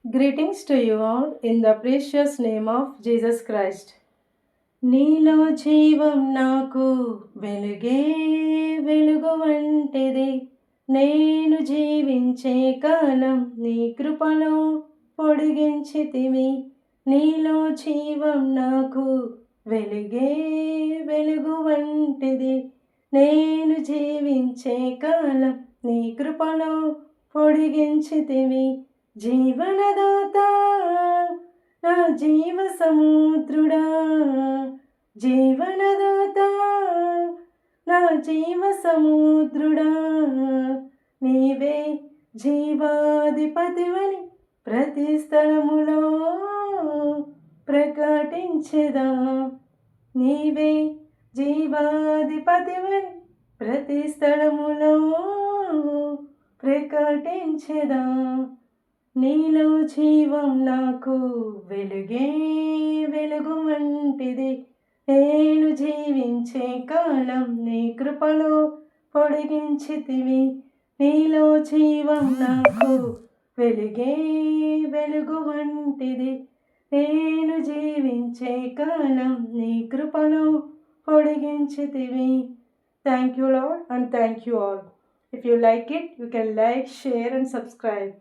Greetings to you all in the precious name of Jesus Christ. నీలో జీవం నాకు వెలుగే వెలుగు వంటిది నేను జీవించే కాలం నీ కృపలో పొడిగించితివి నీలో జీవం నాకు వెలుగే వెలుగు వంటిది నేను జీవించే కాలం నీ కృపలో పొడిగించితివి జీవనదాత నా జీవ సముద్రుడా జీవనదాత నా జీవ సముద్రుడా నీవే జీవాధిపతివని ప్రతి స్థలములో ప్రకటించెదా నీవే జీవాధిపతివని ప్రతి స్థలములో ప్రకటించెదా నీలో జీవం నాకు వెలుగే వెలుగు వంటిది నేను జీవించే కాలం నీ కృపలో పొడిగించితివి నీలో జీవం నాకు వెలుగే వెలుగు వంటిది నేను జీవించే కాలం నీ కృపలో పొడిగించితివి. Thank you Lord and thank you all. If you like it, you can like, share and subscribe.